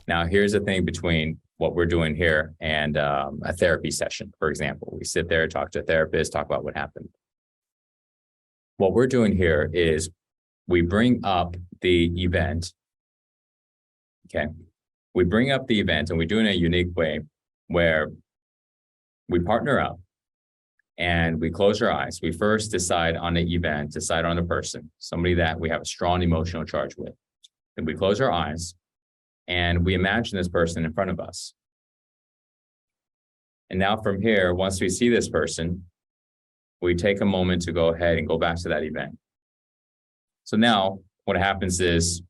Now, here's the thing between what we're doing here and a therapy session, for example. We sit there, talk to a therapist, talk about what happened. What we're doing here is we bring up the event. Okay. We bring up the event and we do it in a unique way where we partner up and we close our eyes. We first decide on the event, decide on the person, somebody that we have a strong emotional charge with. Then we close our eyes and we imagine this person in front of us. And now from here, once we see this person, we take a moment to go ahead and go back to that event. So now what happens is,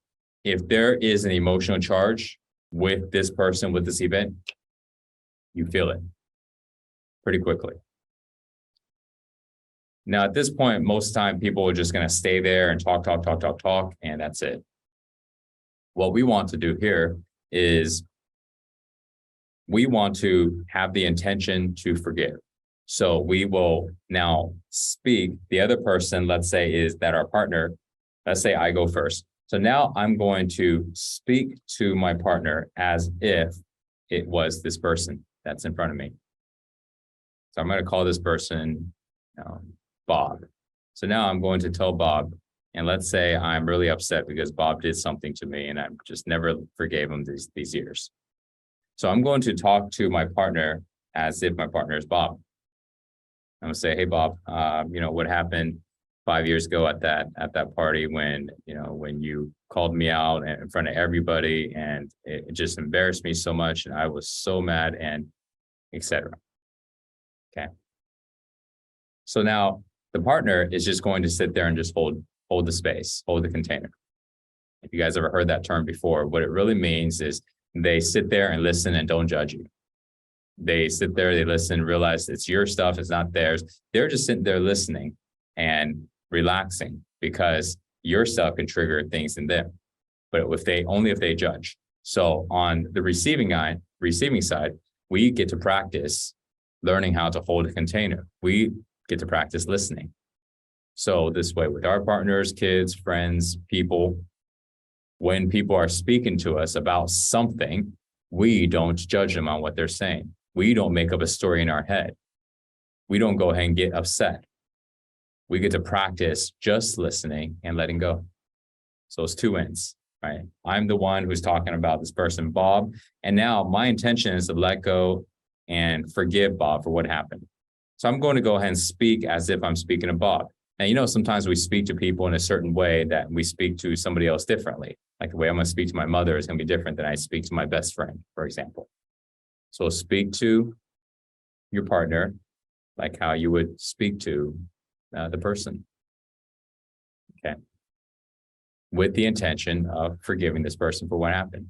if there is an emotional charge with this person, with this event, you feel it pretty quickly. Now, at this point, most of the time, people are just going to stay there and talk, and that's it. What we want to do here is we want to have the intention to forgive. So we will now speak. The other person, let's say, is that our partner. Let's say I go first. So now I'm going to speak to my partner as if it was this person that's in front of me. So I'm going to call this person Bob. So now I'm going to tell Bob, and let's say I'm really upset because Bob did something to me and I just never forgave him these years. So I'm going to talk to my partner as if my partner is Bob. I'm going to say, hey, Bob, what happened 5 years ago at that party when you called me out in front of everybody, and it just embarrassed me so much, and I was so mad, and etc. Okay. So now the partner is just going to sit there and just hold the space, hold the container. If you guys ever heard that term before, what it really means is they sit there and listen and don't judge you. They sit there, they listen, realize it's your stuff, it's not theirs. They're just sitting there listening and relaxing, because your stuff can trigger things in them, but if they judge. So on the receiving side, we get to practice learning how to hold a container. We get to practice listening. So this way, with our partners, kids, friends, people, when people are speaking to us about something, we don't judge them on what they're saying. We don't make up a story in our head. We don't go ahead and get upset. We get to practice just listening and letting go. So it's two ends, right? I'm the one who's talking about this person, Bob, and now my intention is to let go and forgive Bob for what happened. So I'm going to go ahead and speak as if I'm speaking to Bob. And sometimes we speak to people in a certain way that we speak to somebody else differently. Like the way I'm going to speak to my mother is going to be different than I speak to my best friend, for example. So speak to your partner like how you would speak to the person. Okay. With the intention of forgiving this person for what happened.